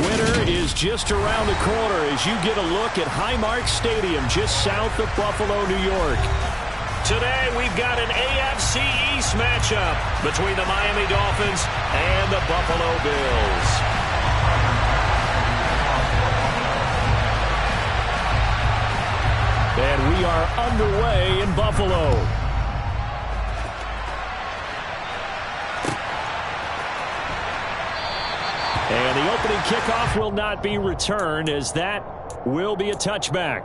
winter is just around the corner as you get a look at Highmark Stadium just south of Buffalo, New York. Today we've got an AFC East matchup between the Miami Dolphins and the Buffalo Bills. And we are underway in Buffalo. And the opening kickoff will not be returned, as that will be a touchback.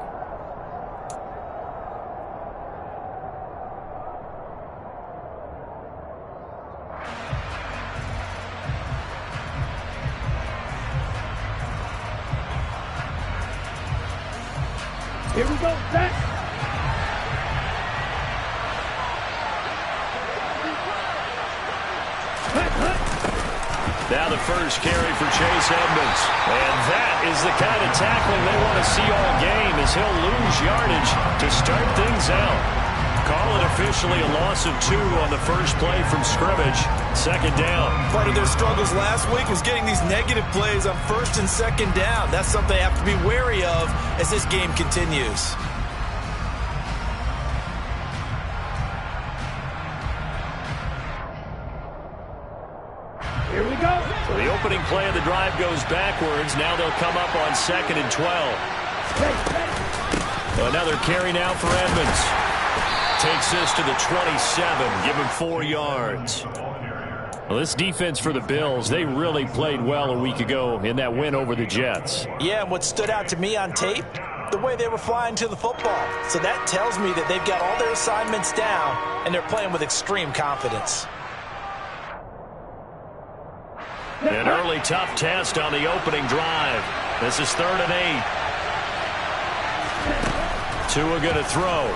Here we go, set. Now the first carry for Chase Edmonds. And that is the kind of tackling they want to see all game, as he'll lose yardage to start things out. Call it officially a loss of 2 on the first play from scrimmage. Second down. Part of their struggles last week was getting these negative plays on first and second down. That's something they have to be wary of as this game continues. Here we go. So the opening play of the drive goes backwards. Now they'll come up on 2nd and 12. Another carry now for Edmonds. Takes this to the 27. Give him 4 yards. Well, this defense for the Bills, they really played well a week ago in that win over the Jets. Yeah, and what stood out to me on tape, the way they were flying to the football. So that tells me that they've got all their assignments down, and they're playing with extreme confidence. An early tough test on the opening drive. This is 3rd and 8. Tua going to throw.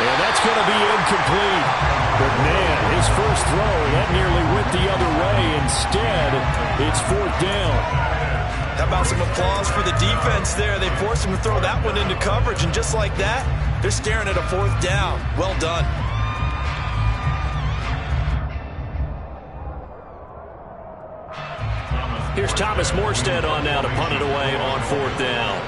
And that's going to be incomplete. But, man, his first throw, that nearly went the other way. Instead, it's 4th down. How about some applause for the defense there? They forced him to throw that one into coverage, and just like that, they're staring at a 4th down. Well done. Here's Thomas Morstead on now to punt it away on 4th down.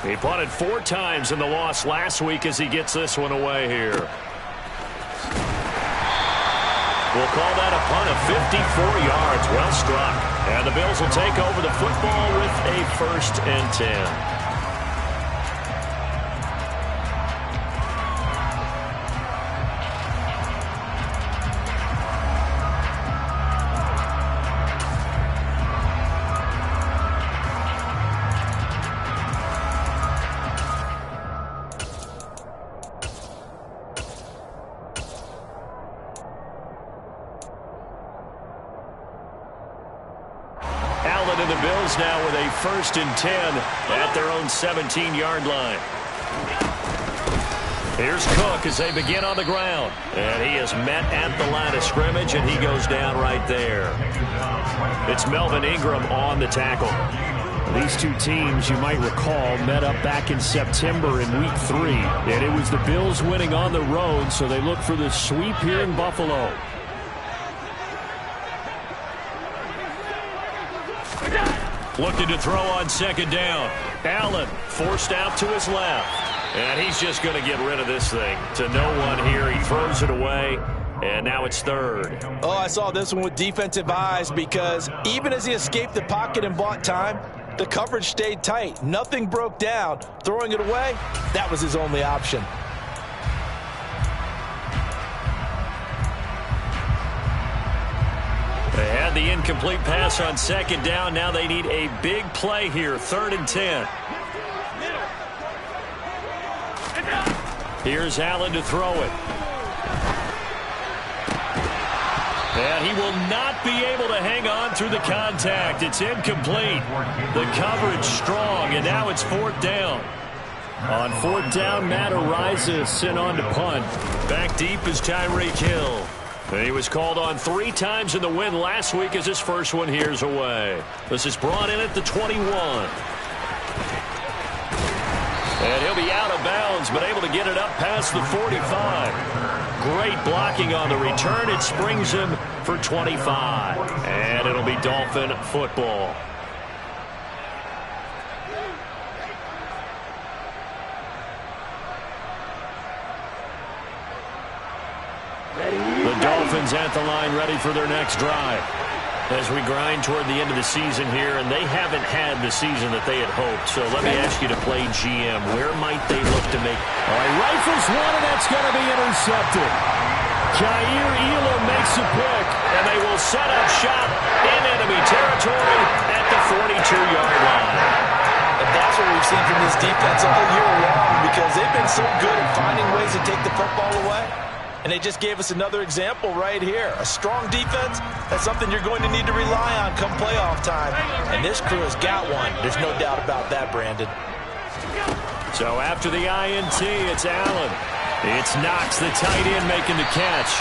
He punted 4 times in the loss last week as he gets this one away here. We'll call that a punt of 54 yards. Well struck. And the Bills will take over the football with a 1st and 10. And the Bills now with a 1st and 10 at their own 17-yard line. Here's Cook as they begin on the ground. And he is met at the line of scrimmage, and he goes down right there. It's Melvin Ingram on the tackle. These two teams, you might recall, met up back in September in Week 3. And it was the Bills winning on the road, so they look for the sweep here in Buffalo. Looking to throw on 2nd down. Allen forced out to his left. And he's just going to get rid of this thing. To no one here. He throws it away. And now it's 3rd. Oh, I saw this one with defensive eyes, because even as he escaped the pocket and bought time, the coverage stayed tight. Nothing broke down. Throwing it away, that was his only option. They had the incomplete pass on 2nd down. Now they need a big play here. 3rd and 10. Here's Allen to throw it. And he will not be able to hang on through the contact. It's incomplete. The coverage strong, and now it's 4th down. On 4th down, Matt Araiza sent on to punt. Back deep is Tyreek Hill. And he was called on 3 times in the win last week as his first one here's away. This is brought in at the 21. And he'll be out of bounds, but able to get it up past the 45. Great blocking on the return. It springs him for 25. And it'll be Dolphin football. The Dolphins at the line, ready for their next drive. As we grind toward the end of the season here, and they haven't had the season that they had hoped. So let me ask you to play GM. Where might they look to make? All right, rifles one, and that's going to be intercepted. Jair Elam makes a pick. And they will set up shop in enemy territory at the 42-yard line. And that's what we've seen from this defense all year long, because they've been so good at finding ways to take the football away. And they just gave us another example right here. A strong defense, that's something you're going to need to rely on come playoff time. And this crew has got one. There's no doubt about that, Brandon. So after the INT, it's Allen. It's Knox, the tight end, making the catch.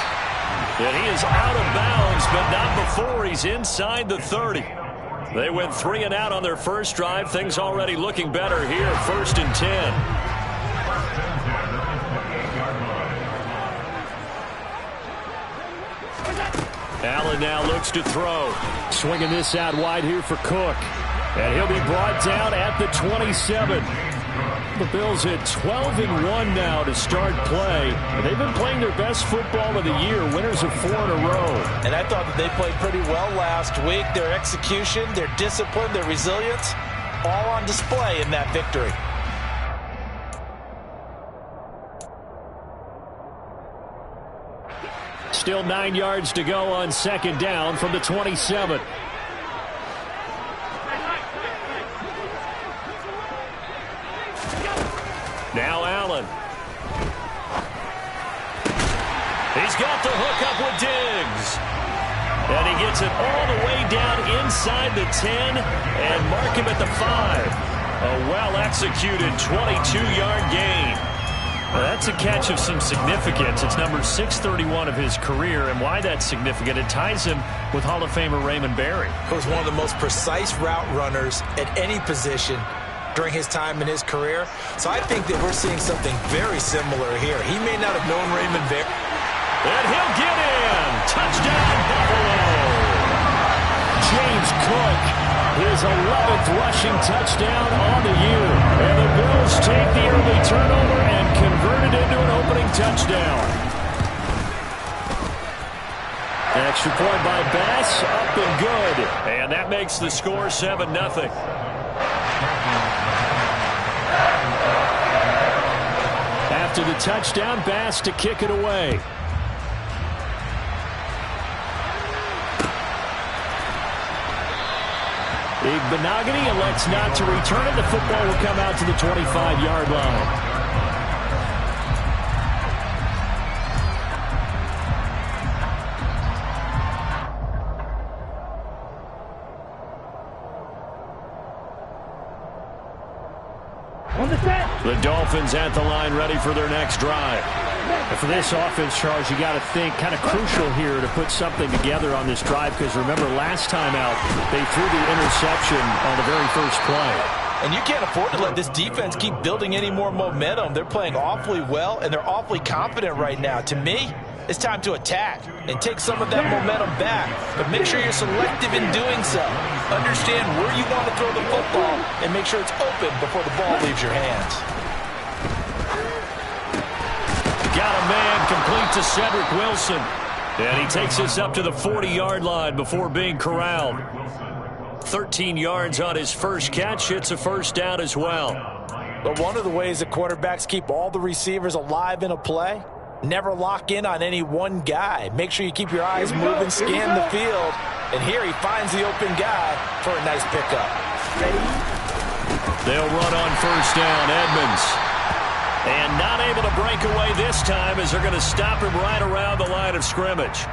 And he is out of bounds, but not before he's inside the 30. They went 3 and out on their first drive. Things already looking better here, 1st and 10. Allen now looks to throw. Swinging this out wide here for Cook. And he'll be brought down at the 27. The Bills at 12-1 now to start play. They've been playing their best football of the year, winners of 4 in a row. And I thought that they played pretty well last week. Their execution, their discipline, their resilience, all on display in that victory. Still 9 yards to go on 2nd down from the 27. Now Allen. He's got the hook up with Diggs. And he gets it all the way down inside the 10 and mark him at the 5. A well-executed 22-yard gain. Well, that's a catch of some significance. It's number 631 of his career, and why that's significant, it ties him with Hall of Famer Raymond Berry. He was one of the most precise route runners at any position during his time in his career. So I think that we're seeing something very similar here. He may not have known Raymond Berry. And he'll get in. Touchdown, Buffalo. James Cook, his 11th rushing touchdown on the year. And the Bills take the early turnover and convert it into an opening touchdown. Extra point by Bass, up and good. And that makes the score 7-0. After the touchdown, Bass to kick it away. Benogany elects not to return it. The football will come out to the 25-yard line. The Dolphins at the line, ready for their next drive. And for this offense, Charles, you got to think kind of crucial here to put something together on this drive, because remember, last time out, they threw the interception on the very first play. And you can't afford to let this defense keep building any more momentum. They're playing awfully well, and they're awfully confident right now. To me, it's time to attack and take some of that momentum back. But make sure you're selective in doing so. Understand where you want to throw the football and make sure it's open before the ball leaves your hands. Got a man complete to Cedric Wilson. And he takes us up to the 40-yard line before being corralled. 13 yards on his first catch. It's a first down as well. But one of the ways that quarterbacks keep all the receivers alive in a play, never lock in on any one guy. Make sure you keep your eyes moving, scan the field. And here he finds the open guy for a nice pickup. They'll run on first down, Edmonds. And not able to break away this time as they're going to stop him right around the line of scrimmage.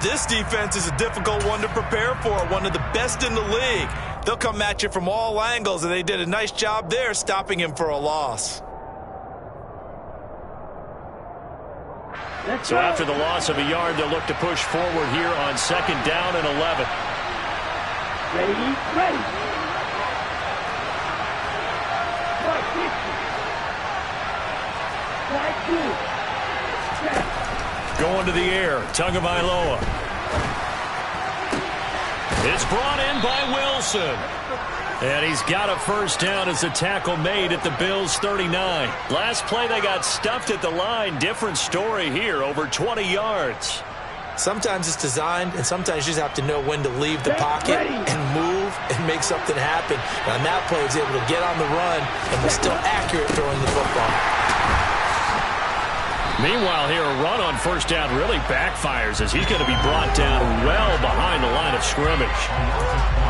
This defense is a difficult one to prepare for, one of the best in the league. They'll come at you from all angles, and they did a nice job there stopping him for a loss. So after the loss of a yard, they'll look to push forward here on second down and 11. Ready. Going to the air. Tagovailoa. It's brought in by Wilson. And he's got a first down as a tackle made at the Bills' 39. Last play, they got stuffed at the line. Different story here, over 20 yards. Sometimes it's designed, and sometimes you just have to know when to leave the pocket and move and make something happen. And on that play, he was able to get on the run and was still accurate throwing the football. Meanwhile, here, a run on first down really backfires as he's going to be brought down well behind the line of scrimmage.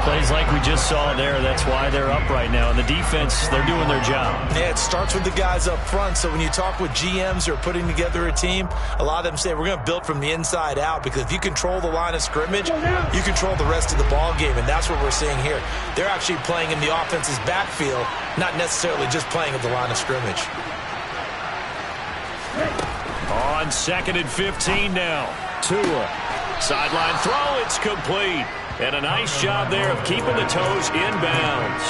Plays like we just saw there, that's why they're up right now. And the defense, they're doing their job. Yeah, it starts with the guys up front. So when you talk with GMs who are putting together a team, a lot of them say we're going to build from the inside out, because if you control the line of scrimmage, you control the rest of the ball game, and that's what we're seeing here. They're actually playing in the offense's backfield, not necessarily just playing at the line of scrimmage. On 2nd and 15 now. Tua. Sideline throw, it's complete. And a nice job there of keeping the toes inbounds.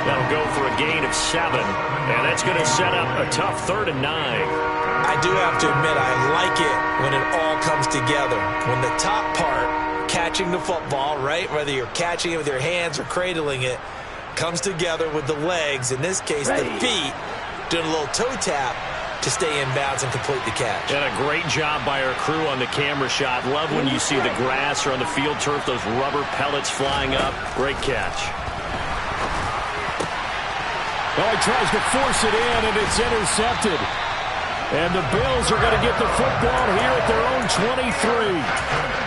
That'll go for a gain of 7. And that's going to set up a tough 3rd and 9. I do have to admit, I like it when it all comes together. When the top part, catching the football, right, whether you're catching it with your hands or cradling it, comes together with the legs, in this case the feet, doing a little toe tap to stay in bounds and complete the catch. And a great job by our crew on the camera shot. Love when you see the grass or on the field turf, those rubber pellets flying up. Great catch. Oh, he tries to force it in, and it's intercepted. And the Bills are going to get the football here at their own 23.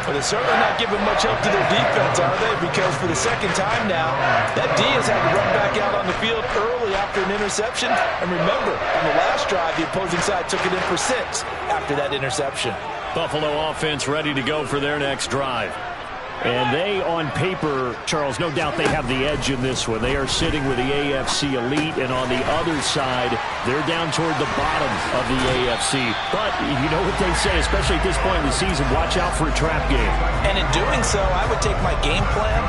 Well, they're certainly not giving much help to their defense, are they? Because for the second time now, that D has had to run back out on the field early after an interception. And remember, on the last drive, the opposing side took it in for 6 after that interception. Buffalo offense ready to go for their next drive. And they, on paper, Charles, no doubt they have the edge in this one. They are sitting with the AFC elite, and on the other side, they're down toward the bottom of the AFC. But you know what they say, especially at this point in the season, watch out for a trap game. And in doing so, I would take my game plan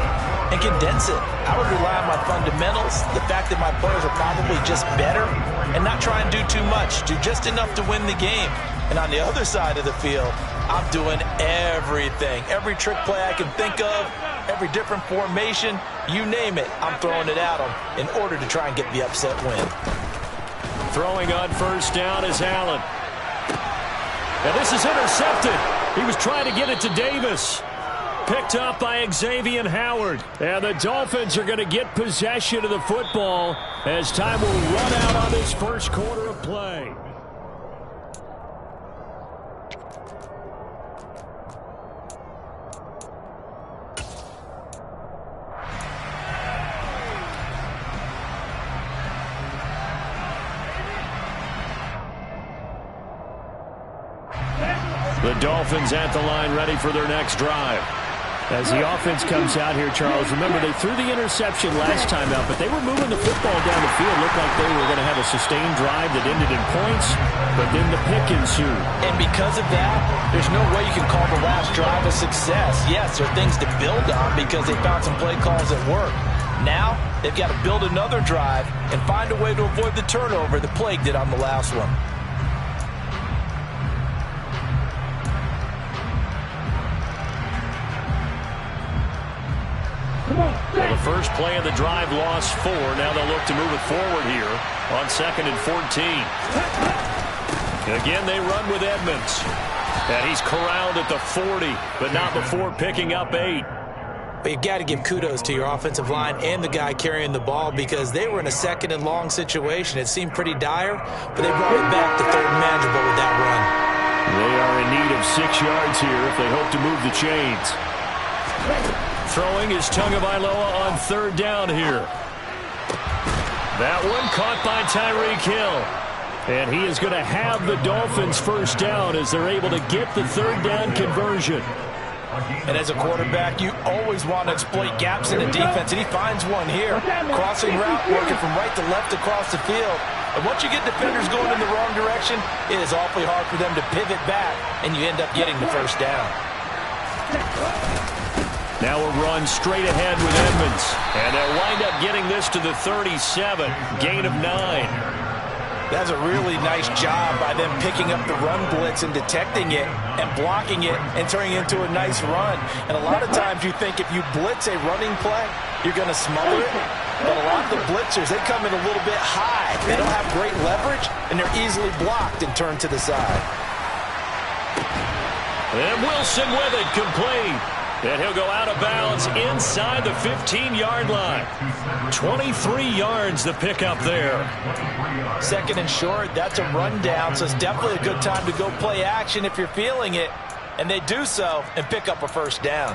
and condense it. I would rely on my fundamentals, the fact that my players are probably just better, and not try and do too much, do just enough to win the game. And on the other side of the field, I'm doing everything. Every trick play I can think of, every different formation, you name it, I'm throwing it at them in order to try and get the upset win. Throwing on first down is Allen. And this is intercepted. He was trying to get it to Davis. Picked up by Xavier Howard. And the Dolphins are going to get possession of the football as time will run out on this first quarter of play. The Dolphins at the line ready for their next drive. As the offense comes out here, Charles, remember they threw the interception last time out, but they were moving the football down the field. Looked like they were going to have a sustained drive that ended in points, but then the pick ensued. And because of that, there's no way you can call the last drive a success. Yes, there are things to build on because they found some play calls that work. Now, they've got to build another drive and find a way to avoid the turnover that plagued it on the last one. Well, the first play of the drive lost 4. Now they'll look to move it forward here on 2nd and 14. Again, they run with Edmonds. And he's corralled at the 40, but not before picking up 8. But you've got to give kudos to your offensive line and the guy carrying the ball because they were in a 2nd and long situation. It seemed pretty dire, but they brought it back to 3rd and manageable with that run. They are in need of 6 yards here if they hope to move the chains. Throwing is Tagovailoa on 3rd down here. That one caught by Tyreek Hill. And he is going to have the Dolphins first down as they're able to get the 3rd down conversion. And as a quarterback, you always want to exploit gaps in the defense, and he finds one here. Crossing route, working from right to left across the field. And once you get defenders going in the wrong direction, it is awfully hard for them to pivot back, and you end up getting the first down. Now a run straight ahead with Edmonds. And they'll wind up getting this to the 37. Gain of 9. That's a really nice job by them picking up the run blitz and detecting it and blocking it and turning it into a nice run. And a lot of times you think if you blitz a running play, you're going to smother it. But a lot of the blitzers, they come in a little bit high. They don't have great leverage, and they're easily blocked and turned to the side. And Wilson with it, complete. And he'll go out of bounds inside the 15-yard line. 23 yards the pickup there. Second and short, that's a rundown, so it's definitely a good time to go play action if you're feeling it. And they do so and pick up a first down.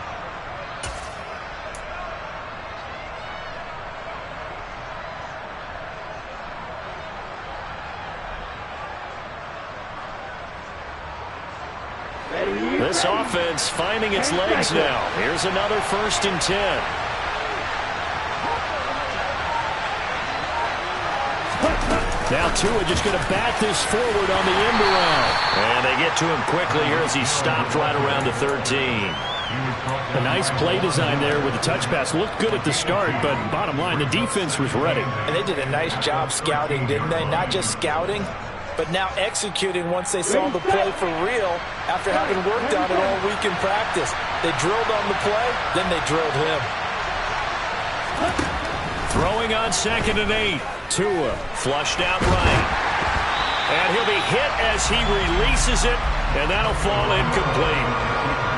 This offense finding its legs now. Here's another 1st and 10. Now Tua just going to bat this forward on the end around. And they get to him quickly here as he stopped right around the 13. A nice play design there with the touch pass. Looked good at the start, but bottom line, the defense was ready. And they did a nice job scouting, didn't they? Not just scouting, but now executing once they saw the play for real after having worked on it all week in practice. They drilled on the play, then they drilled him. Throwing on 2nd and 8. Tua flushed out right. And he'll be hit as he releases it, and that'll fall incomplete.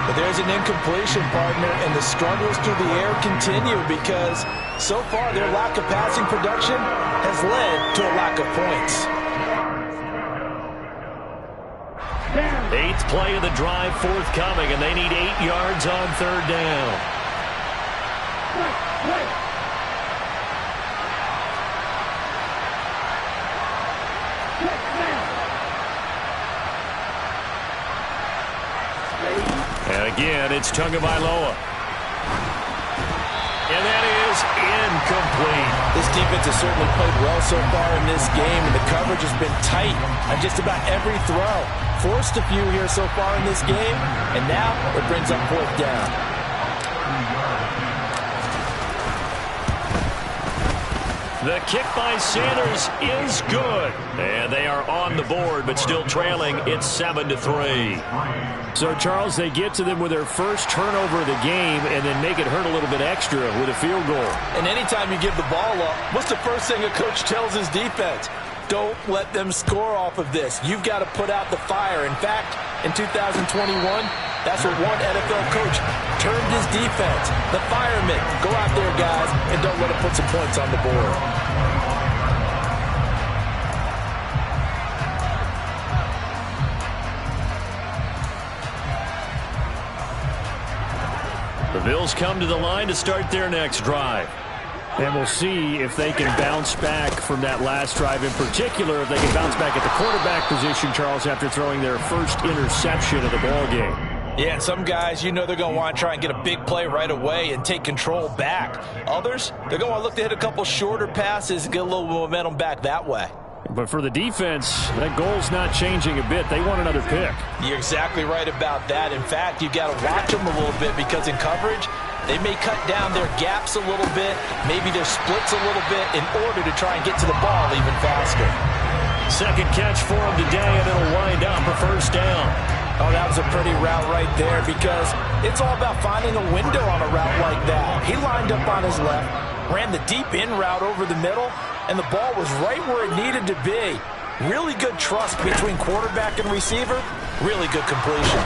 But there's an incompletion, partner, and the struggles through the air continue because so far their lack of passing production has led to a lack of points. 8th play of the drive forthcoming, and they need 8 yards on 3rd down. And again, it's Tagovailoa. And that is incomplete. This defense has certainly played well so far in this game, and the coverage has been tight on just about every throw. Forced a few here so far in this game, and now it brings up 4th down. The kick by Sanders is good. And they are on the board, but still trailing. It's 7-3. So, Charles, they get to them with their first turnover of the game and then make it hurt a little bit extra with a field goal. And anytime you give the ball up, what's the first thing a coach tells his defense? Don't let them score off of this. You've got to put out the fire. In fact, in 2021, that's what one NFL coach termed his defense. The firemen. Go out there, guys, and don't let them put some points on the board. The Bills come to the line to start their next drive. And we'll see if they can bounce back from that last drive. In particular, if they can bounce back at the quarterback position, Charles, after throwing their first interception of the ballgame. Yeah, and some guys, you know they're going to want to try and get a big play right away and take control back. Others, they're going to want to look to hit a couple shorter passes and get a little momentum back that way. But for the defense, that goal's not changing a bit. They want another pick. You're exactly right about that. In fact, you've got to watch them a little bit because in coverage, they may cut down their gaps a little bit, maybe their splits a little bit in order to try and get to the ball even faster. Second catch for him today, and it'll wind up a first down. Oh, that was a pretty route right there because it's all about finding a window on a route like that. He lined up on his left, ran the deep in route over the middle, and the ball was right where it needed to be. Really good trust between quarterback and receiver. Really good completion.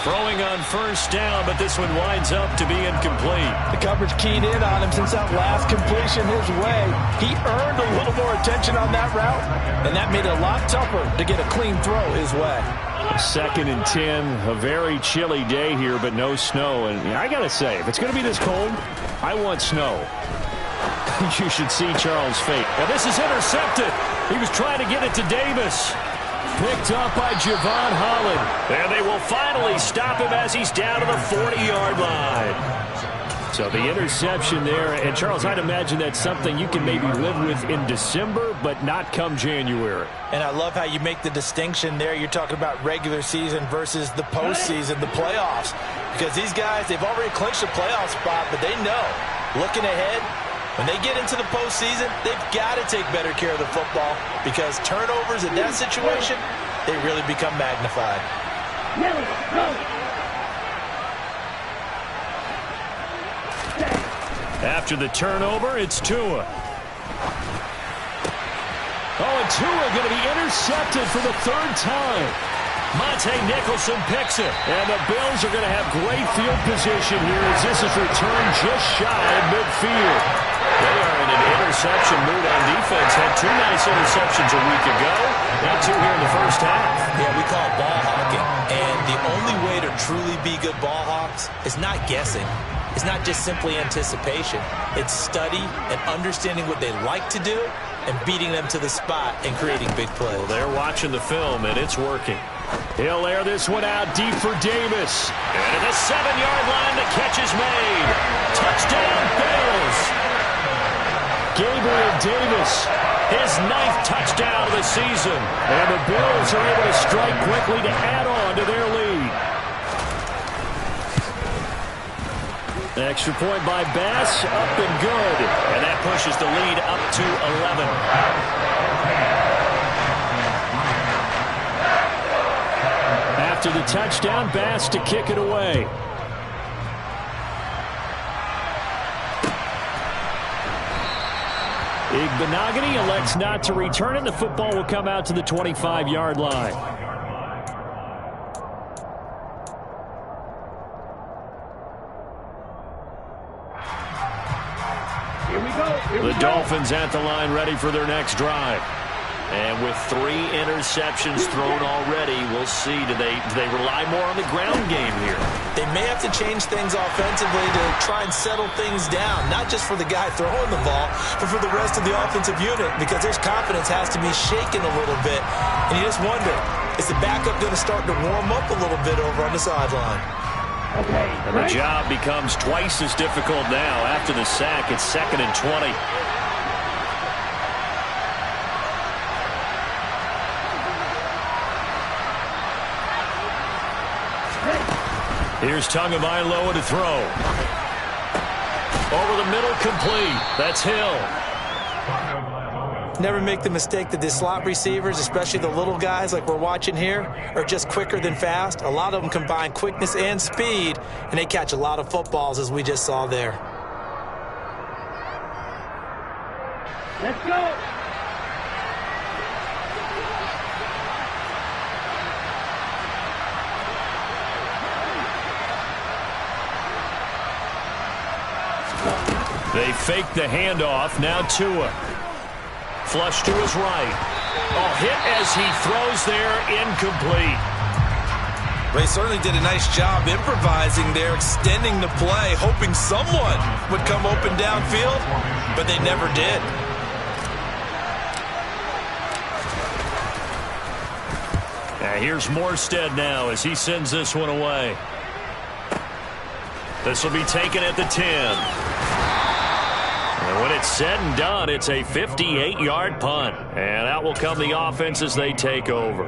Throwing on first down, but this one winds up to be incomplete. The coverage keyed in on him since that last completion his way. He earned a little more attention on that route, and that made it a lot tougher to get a clean throw his way. 2nd and 10, a very chilly day here, but no snow. And I got to say, if it's going to be this cold, I want snow. You should see Charles' fate. And this is intercepted. He was trying to get it to Davis. Picked up by Javon Holland. And they will finally stop him as he's down to the 40-yard line. So the interception there. And, Charles, I'd imagine that's something you can maybe live with in December, but not come January. And I love how you make the distinction there. You're talking about regular season versus the postseason, the playoffs. Because these guys, they've already clinched a playoff spot, but they know, looking ahead, When they get into the postseason, they've got to take better care of the football because turnovers in that situation, they really become magnified. After the turnover, it's Tua. Oh, and Tua going to be intercepted for the third time. Monte Nicholson picks it. And the Bills are going to have great field position here as this is returned just shy of midfield. They are in an interception mood on defense. Had 2 nice interceptions a week ago. Now 2 here in the first half. Yeah, we call it ball hawking. And the only way to truly be good ball hawks is not guessing. It's not just simply anticipation. It's study and understanding what they like to do and beating them to the spot and creating big plays. Well, they're watching the film, and it's working. He'll air this one out deep for Davis. And at the 7-yard line, the catch is made. Touchdown, Bills. Gabriel Davis, his 9th touchdown of the season. And the Bills are able to strike quickly to add on to their lead. Extra point by Bass, up and good. And that pushes the lead up to 11. After the touchdown, Bass to kick it away. Igbenogany elects not to return it. The football will come out to the 25-yard line. The Dolphins at the line ready for their next drive. And with 3 interceptions thrown already, we'll see. Do they rely more on the ground game here? They may have to change things offensively to try and settle things down, not just for the guy throwing the ball, but for the rest of the offensive unit, because his confidence has to be shaken a little bit. And you just wonder, is the backup going to start to warm up a little bit over on the sideline? And the job becomes twice as difficult now. After the sack, it's 2nd and 20. Here's Tagovailoa to throw. Over the middle, complete. That's Hill. Never make the mistake that the slot receivers, especially the little guys like we're watching here, are just quicker than fast. A lot of them combine quickness and speed, and they catch a lot of footballs, as we just saw there. Let's go. They fake the handoff. Now Tua. Flush to his right. Oh, hit as he throws there. Incomplete. They certainly did a nice job improvising there, extending the play, hoping someone would come open downfield, but they never did. Here's Morstead now as he sends this one away. This will be taken at the 10. And when it's said and done, it's a 58-yard punt. And out will come the offense as they take over.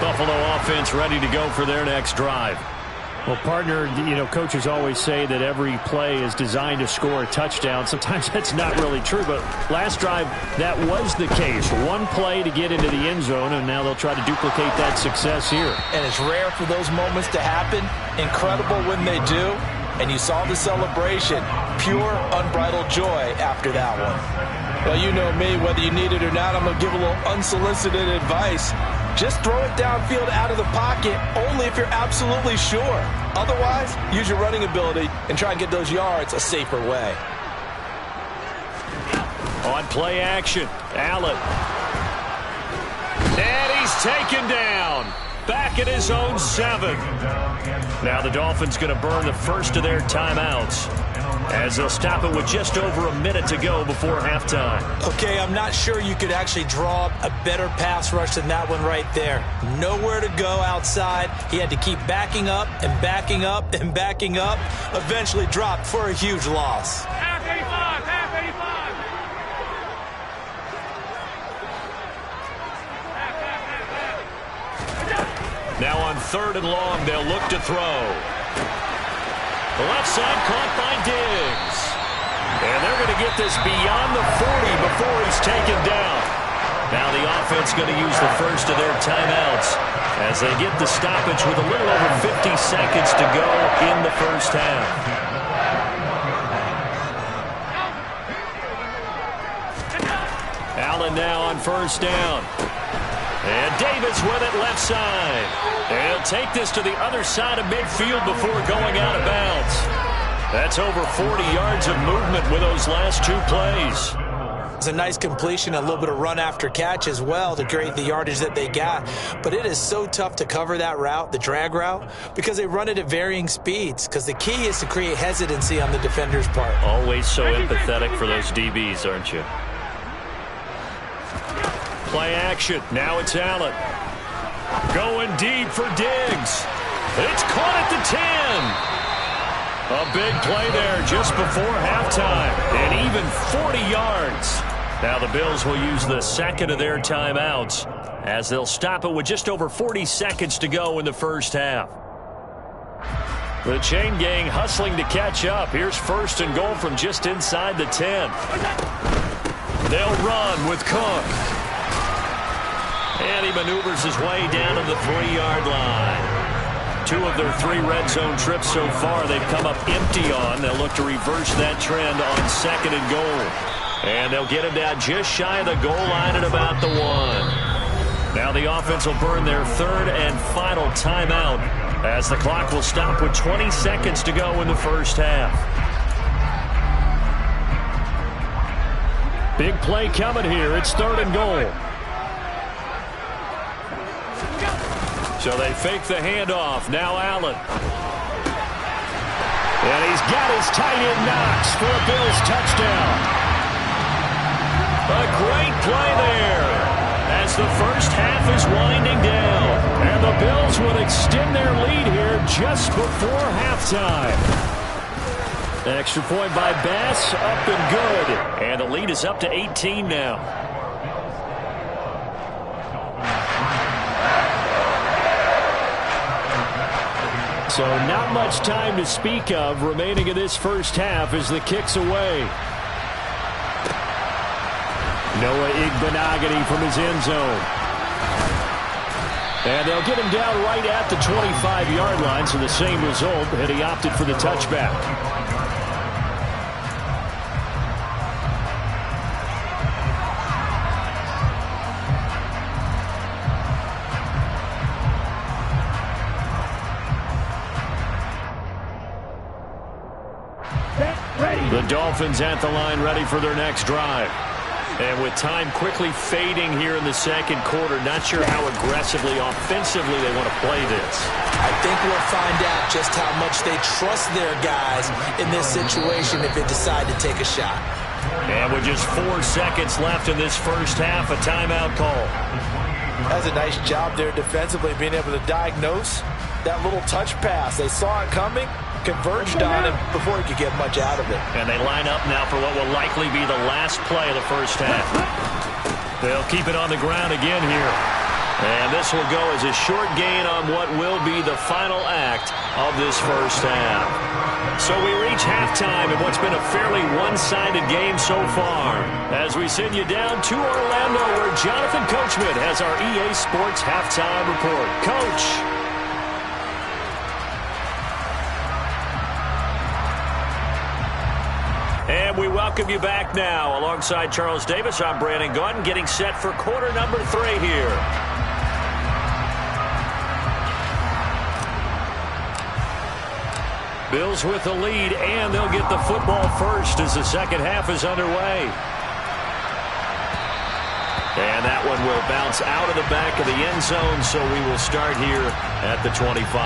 Buffalo offense ready to go for their next drive. Well, partner, coaches always say that every play is designed to score a touchdown. Sometimes that's not really true, but last drive, that was the case. One play to get into the end zone, and now they'll try to duplicate that success here. And it's rare for those moments to happen. Incredible when they do. And you saw the celebration. Pure, unbridled joy after that one. Well, you know me. Whether you need it or not, I'm going to give a little unsolicited advice. Just throw it downfield out of the pocket only if you're absolutely sure. Otherwise, use your running ability and try and get those yards a safer way. On play action, Allen. And he's taken down. Back at his own 7. Now the Dolphins going to burn the first of their timeouts as they'll stop it with just over a minute to go before halftime. Okay, I'm not sure you could actually draw a better pass rush than that one right there. Nowhere to go outside. He had to keep backing up and backing up and backing up. Eventually dropped for a huge loss. Half 85, half 85. Now on 3rd and long, they'll look to throw. The left side caught by Diggs. And they're going to get this beyond the 40 before he's taken down. Now the offense going to use the first of their timeouts as they get the stoppage with a little over 50 seconds to go in the first half. Allen now on first down. And Davis with it left side. And he'll take this to the other side of midfield before going out of bounds. That's over 40 yards of movement with those last two plays. It's a nice completion, a little bit of run after catch as well to create the yardage that they got. But it is so tough to cover that route, the drag route, because they run it at varying speeds. Because the key is to create hesitancy on the defender's part. Always so empathetic for those DBs, aren't you? Play action. Now it's Allen. Going deep for Diggs. It's caught at the 10. A big play there just before halftime. And even 40 yards. Now the Bills will use the second of their timeouts as they'll stop it with just over 40 seconds to go in the first half. The chain gang hustling to catch up. Here's first and goal from just inside the 10. They'll run with Cook. And he maneuvers his way down to the 3-yard line. 2 of their 3 red zone trips so far they've come up empty on. They'll look to reverse that trend on second and goal. And they'll get him down just shy of the goal line at about the 1. Now the offense will burn their third and final timeout as the clock will stop with 20 seconds to go in the first half. Big play coming here. It's third and goal. So they fake the handoff. Now Allen. And he's got his tight end Knox for a Bills touchdown. A great play there as the first half is winding down. And the Bills will extend their lead here just before halftime. An extra point by Bass, up and good. And the lead is up to 18 now. So not much time to speak of remaining in this first half as the kick's away. Noah Igbenogany from his end zone. And they'll get him down right at the 25-yard line, so the same result, and he opted for the touchback. The Dolphins at the line ready for their next drive. And with time quickly fading here in the second quarter, not sure how aggressively, offensively they want to play this. I think we'll find out just how much they trust their guys in this situation if they decide to take a shot. And with just 4 seconds left in this first half, a timeout call. That's a nice job there defensively, being able to diagnose that little touch pass. They saw it coming, converged on him before he could get much out of it. And they line up now for what will likely be the last play of the first half. They'll keep it on the ground again here. And this will go as a short gain on what will be the final act of this first half. So we reach halftime in what's been a fairly one-sided game so far. As we send you down to Orlando, where Jonathan Coachman has our EA Sports halftime report. Coach. And we welcome you back now. Alongside Charles Davis, I'm Brandon Gaudin, getting set for quarter number 3 here. Bills with the lead, and they'll get the football first as the second half is underway. And that one will bounce out of the back of the end zone, so we will start here at the 25.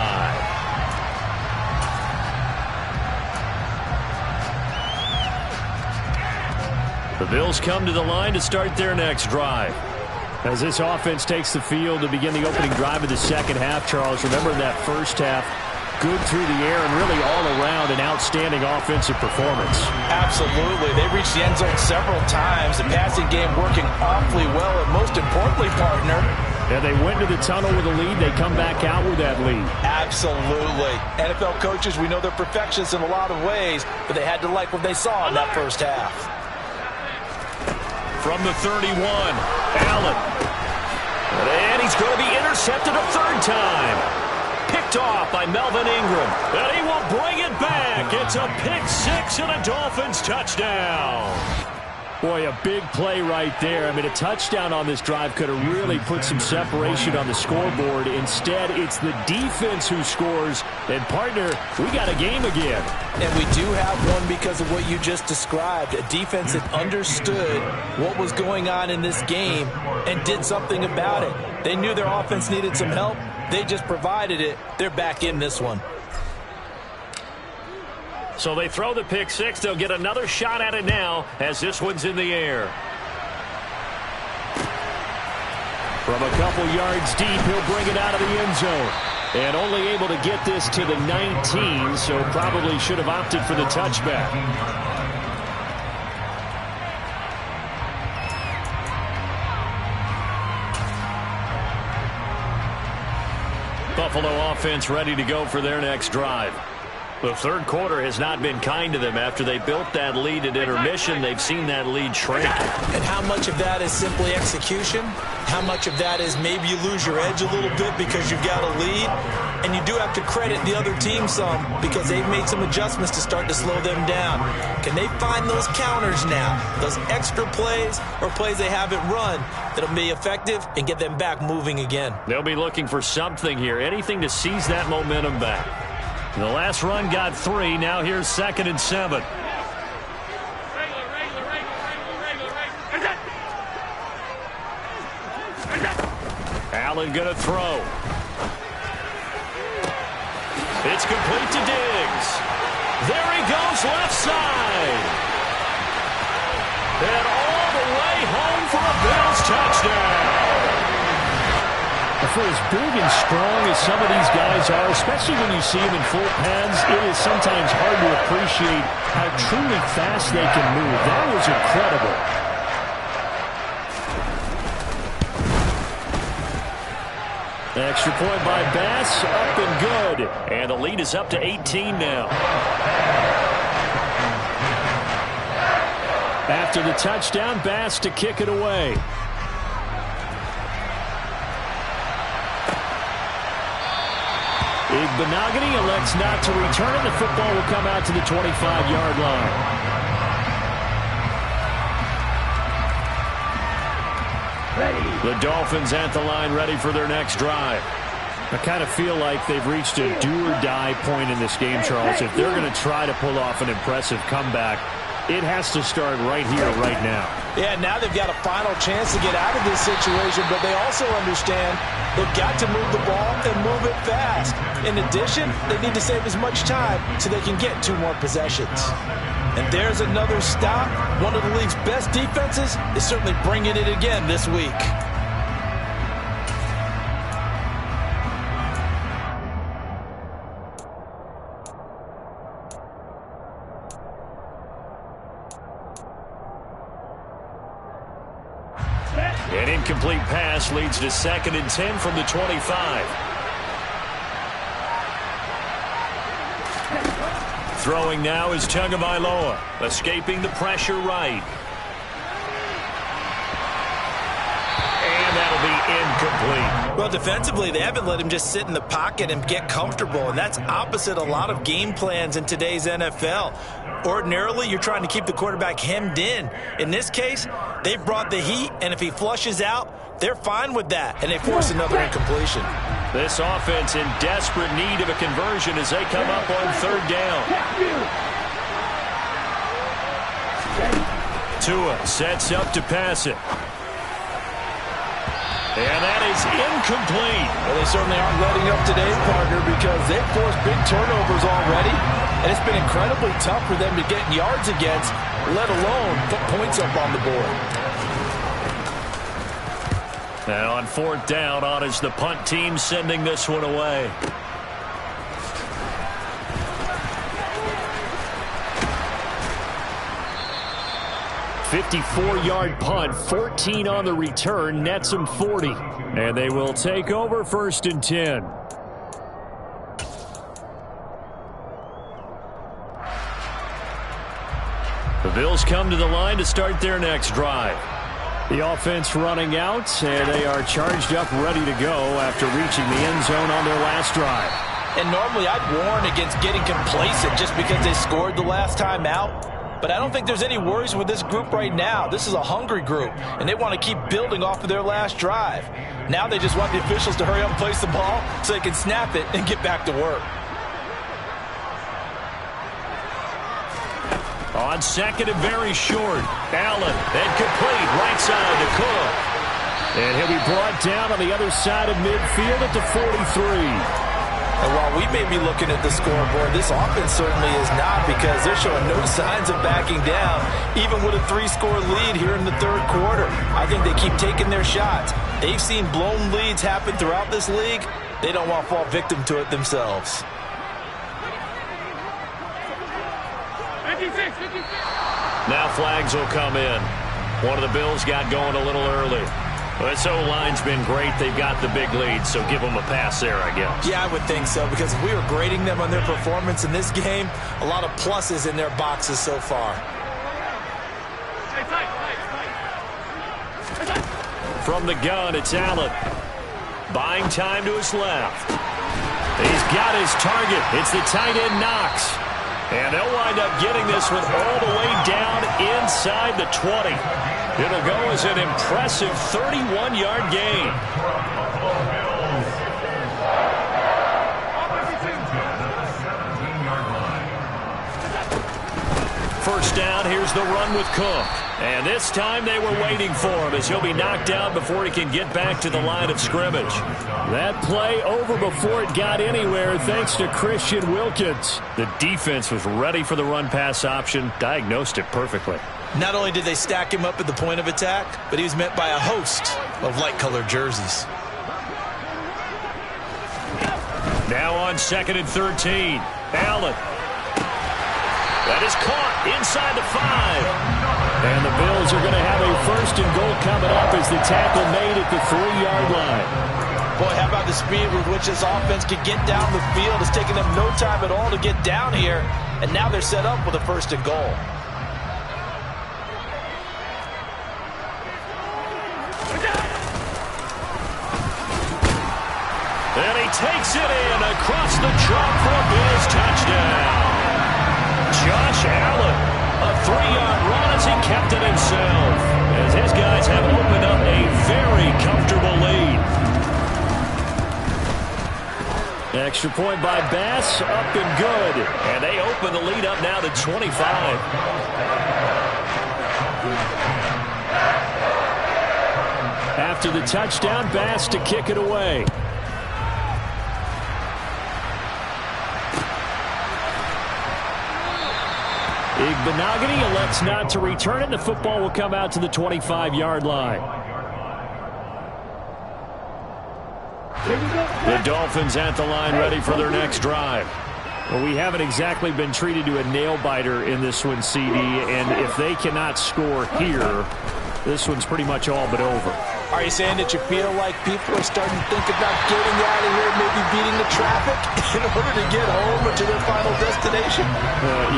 The Bills come to the line to start their next drive. As this offense takes the field to begin the opening drive of the second half, Charles, remember that first half, good through the air and really all around an outstanding offensive performance. Absolutely. They reached the end zone several times. The passing game working awfully well, and most importantly, partner, And they went to the tunnel with a lead. They come back out with that lead. Absolutely. NFL coaches, we know they're perfectionists in a lot of ways, but they had to like what they saw in that first half. From the 31, Allen. And he's going to be intercepted a third time. Picked off by Melvin Ingram. And he will bring it back. It's a pick six and a Dolphins touchdown. Boy, a big play right there. I mean, a touchdown on this drive could have really put some separation on the scoreboard. Instead, it's the defense who scores. And, partner, we got a game again. And we do have one because of what you just described. A defense that understood what was going on in this game and did something about it. They knew their offense needed some help. They just provided it. They're back in this one. So they throw the pick six. They'll get another shot at it now as this one's in the air. From a couple yards deep, he'll bring it out of the end zone. And only able to get this to the 19, so probably should have opted for the touchback. Buffalo offense ready to go for their next drive. The third quarter has not been kind to them. After they built that lead at intermission, they've seen that lead shrink. And how much of that is simply execution? How much of that is maybe you lose your edge a little bit because you've got a lead? And you do have to credit the other team some because they've made some adjustments to start to slow them down. Can they find those counters now, those extra plays or plays they haven't run that'll be effective and get them back moving again? They'll be looking for something here, anything to seize that momentum back. The last run got 3. Now here's 2nd and 7. Allen going to throw. It's complete to Diggs. There he goes, left side. And all the way home for a Bills touchdown. For as big and strong as some of these guys are, especially when you see them in full pads, it is sometimes hard to appreciate how truly fast they can move. That was incredible. Extra point by Bass, up and good. And the lead is up to 18 now. After the touchdown, Bass to kick it away. Igbenogany elects not to return it. The football will come out to the 25-yard line. The Dolphins at the line ready for their next drive. I kind of feel like they've reached a do-or-die point in this game, Charles. If they're going to try to pull off an impressive comeback, it has to start right here, right now. Yeah, now they've got a final chance to get out of this situation, but they also understand they've got to move the ball and move it fast. In addition, they need to save as much time so they can get 2 more possessions. And there's another stop. One of the league's best defenses is certainly bringing it again this week. An incomplete pass leads to 2nd and 10 from the 25. Throwing now is Tagovailoa, escaping the pressure right. And that'll be incomplete. Well, defensively, they haven't let him just sit in the pocket and get comfortable, and that's opposite a lot of game plans in today's NFL. Ordinarily, you're trying to keep the quarterback hemmed in. In this case, they brought the heat, and if he flushes out, they're fine with that, and they force another incompletion. This offense in desperate need of a conversion as they come up on 3rd down. Tua sets up to pass it. And that is incomplete. Well, they certainly aren't letting up today, partner, because they've forced big turnovers already, and it's been incredibly tough for them to get yards against, let alone put points up on the board. And on 4th down, on is the punt team sending this one away. .54-yard punt, 14 on the return, nets him 40. And they will take over 1st and 10. The Bills come to the line to start their next drive. The offense running out, and they are charged up, ready to go after reaching the end zone on their last drive. And normally I'd warn against getting complacent just because they scored the last time out. But I don't think there's any worries with this group right now. This is a hungry group, and they want to keep building off of their last drive. Now they just want the officials to hurry up and place the ball so they can snap it and get back to work. On 2nd and very short, Allen, and complete, right side to Cook. And he'll be brought down on the other side of midfield at the 43. And while we may be looking at the scoreboard, this offense certainly is not, because they're showing no signs of backing down, even with a 3-score lead here in the 3rd quarter. I think they keep taking their shots. They've seen blown leads happen throughout this league. They don't want to fall victim to it themselves. 56. Now flags will come in. One of the Bills got going a little early. Well, this O-line's been great. They've got the big lead, so give them a pass there, I guess. Yeah, I would think so, because if we were grading them on their performance in this game, a lot of pluses in their boxes so far. From the gun, it's Allen. Buying time to his left. He's got his target. It's the tight end Knox. And they'll wind up getting this one all the way down inside the 20. It'll go as an impressive 31-yard gain. First down, here's the run with Cook. And this time they were waiting for him, as he'll be knocked down before he can get back to the line of scrimmage. That play over before it got anywhere thanks to Christian Wilkins. The defense was ready for the run-pass option, diagnosed it perfectly. Not only did they stack him up at the point of attack, but he was met by a host of light-colored jerseys. Now on 2nd and 13, Allen. That is caught inside the 5. And the Bills are going to have a 1st and goal coming up as the tackle made at the 3-yard line. Boy, how about the speed with which this offense can get down the field? It's taken them no time at all to get down here, and now they're set up with a 1st and goal. And he takes it in across the chalk for a Bills touchdown. Josh Allen, a 3-yard run as he kept it himself, as his guys have opened up a very comfortable lead. Extra point by Bass, up and good. And they open the lead up now to 25. After the touchdown, Bass to kick it away. Igbenogany elects not to return it. The football will come out to the 25-yard line. The Dolphins at the line, ready for their next drive. Well, we haven't exactly been treated to a nail-biter in this one, CD, and if they cannot score here, this one's pretty much all but over. Are you saying that you feel like people are starting to think about getting out of here, maybe beating the traffic in order to get home or to their final destination?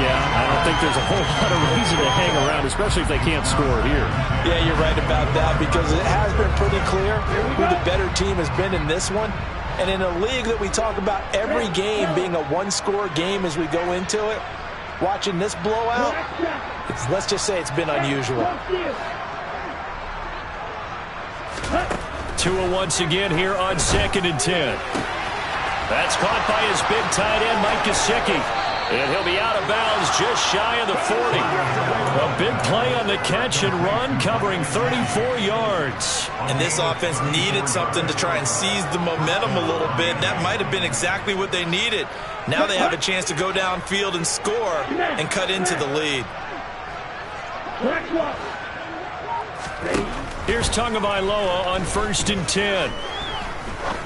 Yeah, I don't think there's a whole lot of reason to hang around, especially if they can't score here. Yeah, you're right about that, because it has been pretty clear who the better team has been in this one. And in a league that we talk about every game being a one-score game as we go into it, watching this blowout, let's just say it's been unusual. Tua once again here on 2nd and 10. That's caught by his big tight end, Mike Gesicki. And he'll be out of bounds just shy of the 40. A big play on the catch and run, covering 34 yards. And this offense needed something to try and seize the momentum a little bit. That might have been exactly what they needed. Now they have a chance to go downfield and score and cut into the lead. Here's Tagovailoa on 1st and 10.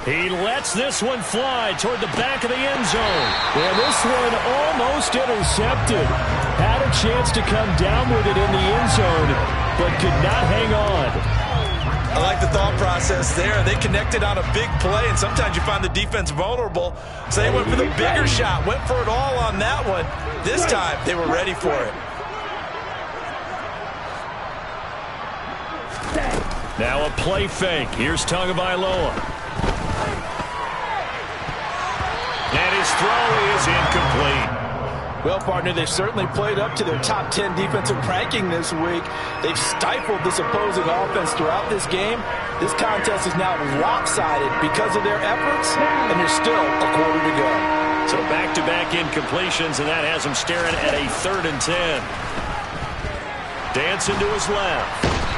He lets this one fly toward the back of the end zone. And this one almost intercepted. Had a chance to come down with it in the end zone, but could not hang on. I like the thought process there. They connected on a big play, and sometimes you find the defense vulnerable. So they went for the bigger shot, went for it all on that one. This time, they were ready for it. Now a play fake. Here's Tagovailoa. And his throw is incomplete. Well, partner, they've certainly played up to their top 10 defensive ranking this week. They've stifled this opposing offense throughout this game. This contest is now lopsided because of their efforts, and there's still a quarter to go. So back-to-back incompletions, and that has them staring at a 3rd and 10. Dancing to his left.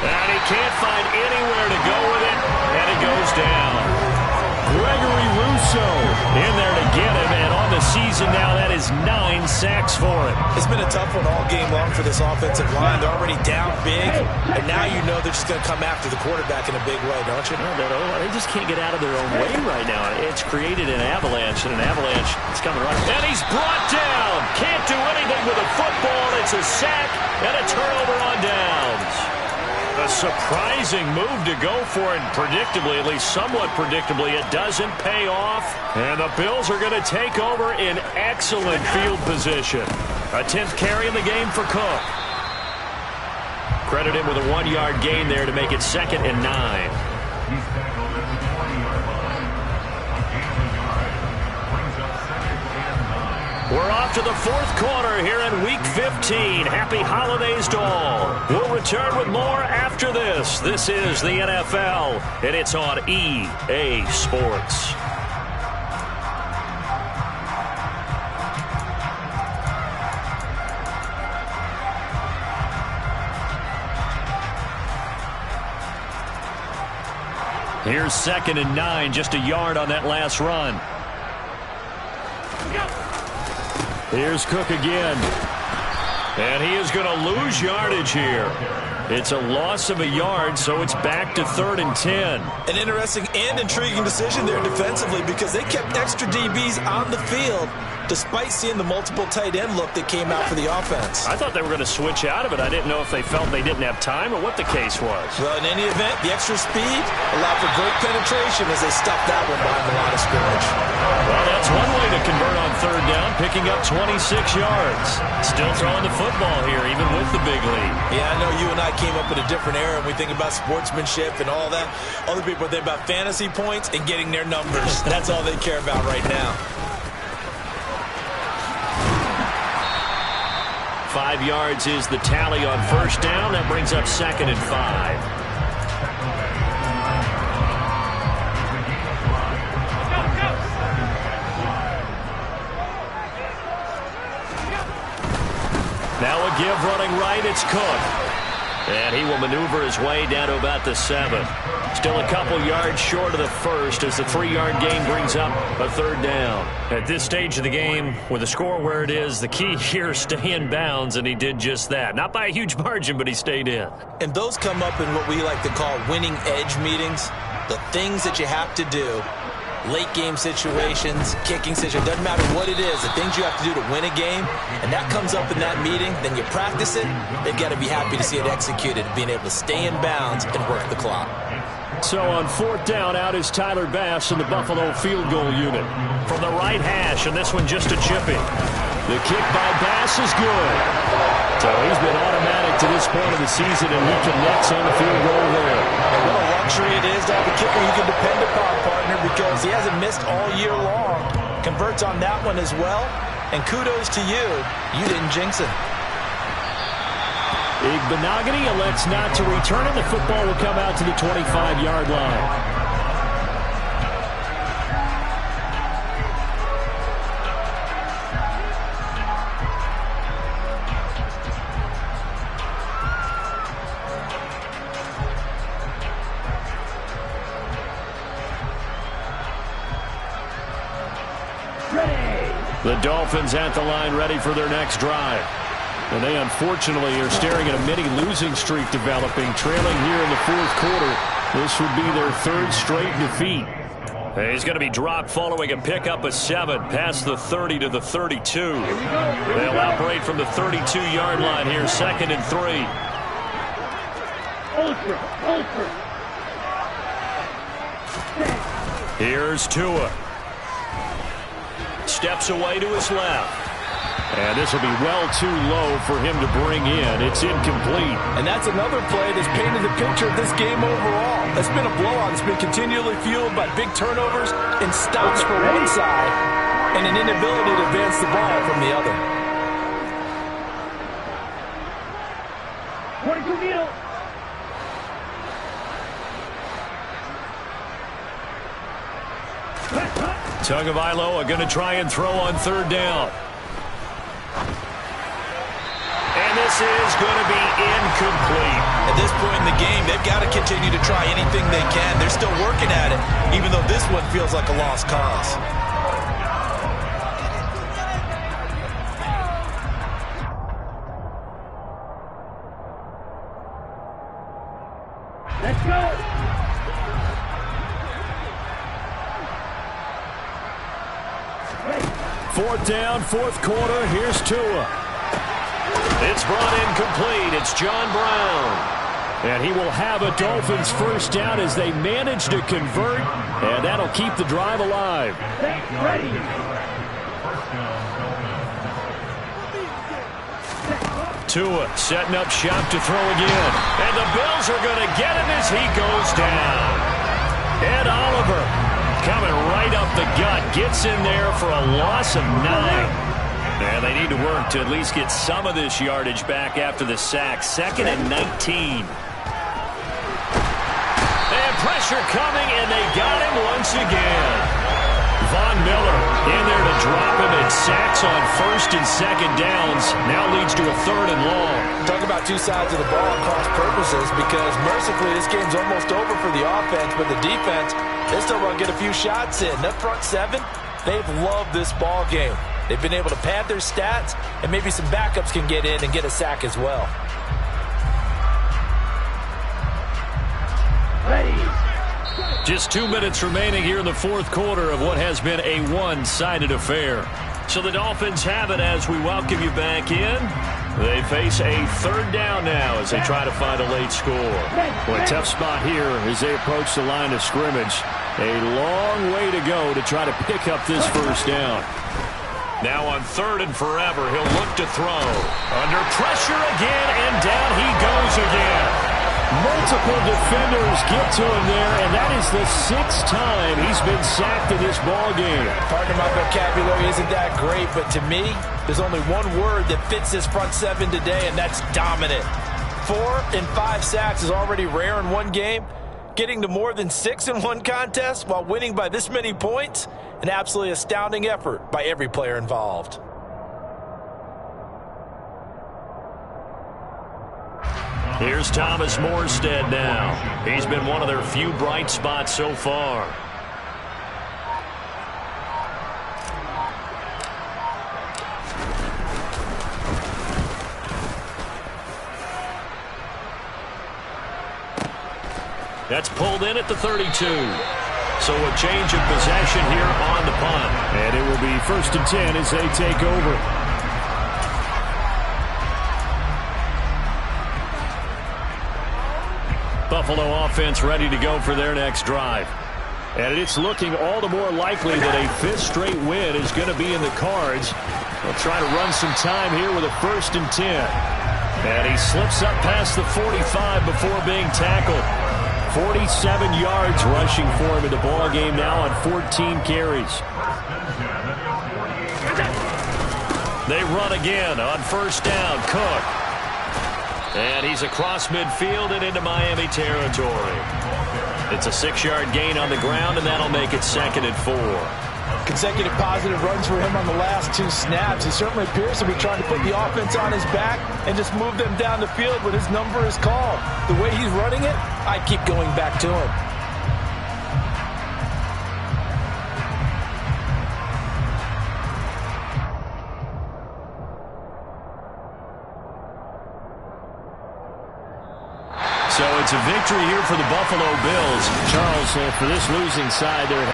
And he can't find anywhere to go with it, and it goes down. Gregory Rousseau in there to get him, and on the season now, that is 9 sacks for him. It's been a tough one all game long for this offensive line. They're already down big, and now you know they're just going to come after the quarterback in a big way, don't you? They just can't get out of their own way right now. It's created an avalanche, and an avalanche is coming right. And he's brought down. Can't do anything with a football. It's a sack and a turnover on downs. A surprising move to go for it, and predictably, at least somewhat predictably, it doesn't pay off. And the Bills are going to take over in excellent field position. A 10th carry in the game for Cook. Credit him with a 1-yard gain there to make it 2nd and 9. We're off to the 4th quarter here in Week 15. Happy holidays to all. We'll return with more after this. This is the NFL, and it's on EA Sports. Here's 2nd and 9, just a yard on that last run. Here's Cook again. And he is going to lose yardage here. It's a loss of a yard, so it's back to 3rd and 10. An interesting and intriguing decision there defensively, because they kept extra DBs on the field despite seeing the multiple tight end look that came out for the offense. I thought they were going to switch out of it. I didn't know if they felt they didn't have time or what the case was. Well, in any event, the extra speed allowed for great penetration as they stuffed that one behind the line of scrimmage. Well, that's one way to convert on 3rd down, picking up 26 yards. Still throwing the football here, even with the big lead. Yeah, I know you and I came up in a different era, and we think about sportsmanship and all that. Other people think about fantasy points and getting their numbers. That's all they care about right now. 5 yards is the tally on 1st down. That brings up 2nd and 5. Now a give running right. It's Cook. And he will maneuver his way down to about the 7. Still a couple yards short of the 1st as the 3-yard gain brings up a 3rd down. At this stage of the game, with the score where it is, the key here is stay in bounds, and he did just that. Not by a huge margin, but he stayed in. And those come up in what we like to call winning edge meetings. The things that you have to do. Late game situations, kicking situations, doesn't matter what it is, the things you have to do to win a game, and that comes up in that meeting, then you practice it, they've got to be happy to see it executed, being able to stay in bounds and work the clock. So on 4th down, out is Tyler Bass in the Buffalo field goal unit. From the right hash, and this one just a chippy. The kick by Bass is good. So he's been automatic to this point of the season, and he connects on the field goal there. And what a luxury it is to have a kicker you can depend upon, partner, because he hasn't missed all year long. Converts on that one as well. And kudos to you. You didn't jinx it. Igbenogany elects not to return it. The football will come out to the 25-yard line. The Dolphins at the line, ready for their next drive. And they unfortunately are staring at a mini losing streak developing, trailing here in the 4th quarter. This would be their 3rd straight defeat. He's going to be dropped following a pickup of 7 past the 30 to the 32. They'll operate from the 32-yard line here, 2nd and 3. Here's Tua. Steps away to his left. And this will be well too low for him to bring in. It's incomplete. And that's another play that's painted the picture of this game overall. It's been a blowout. It's been continually fueled by big turnovers and stops for one side and an inability to advance the ball from the other. 22 needle. Tagovailoa going to try and throw on third down. And this is going to be incomplete. At this point in the game, they've got to continue to try anything they can. They're still working at it, even though this one feels like a lost cause. Let's go. Fourth down, fourth quarter. Here's Tua. It's brought in complete. It's John Brown. And he will have a Dolphins first down as they manage to convert. And that'll keep the drive alive. Ready. Tua setting up shop to throw again. And the Bills are going to get him as he goes down. Ed Oliver coming right up the gut. Gets in there for a loss of 9. And they need to work to at least get some of this yardage back after the sack. 2nd and 19. And pressure coming, and they got him once again. Von Miller in there to drop him, and sacks on 1st and 2nd downs. Now leads to a 3rd and long. Talk about two sides of the ball at cross purposes, because mercifully this game's almost over for the offense, but the defense, they still want to get a few shots in. That front seven, they've loved this ball game. They've been able to pad their stats, and maybe some backups can get in and get a sack as well. Ready. Just 2 minutes remaining here in the fourth quarter of what has been a one-sided affair. So the Dolphins have it as we welcome you back in. They face a 3rd down now as they try to find a late score. Boy, tough spot here as they approach the line of scrimmage. A long way to go to try to pick up this first down. Now on 3rd and forever, he'll look to throw. Under pressure again, and down he goes again. Multiple defenders get to him there, and that is the 6th time he's been sacked in this ball game. Pardon my vocabulary isn't that great, but to me, there's only one word that fits this front seven today, and that's dominant. 4 and 5 sacks is already rare in one game. Getting to more than 6 in one contest while winning by this many points, an absolutely astounding effort by every player involved. Here's Thomas Morstead now. He's been one of their few bright spots so far. That's pulled in at the 32. So a change of possession here on the punt. And it will be 1st and 10 as they take over. Buffalo offense ready to go for their next drive. And it's looking all the more likely that a 5th straight win is going to be in the cards. They'll try to run some time here with a 1st and 10. And he slips up past the 45 before being tackled. 47 yards rushing for him in the ball game now on 14 carries. They run again on 1st down. Cook. And he's across midfield and into Miami territory. It's a 6-yard gain on the ground, and that'll make it 2nd and 4. Consecutive positive runs for him on the last 2 snaps. He certainly appears to be trying to put the offense on his back and just move them down the field when his number is called. The way he's running it, I keep going back to him. So it's a victory here for the Buffalo Bills. Charles, for this losing side, they're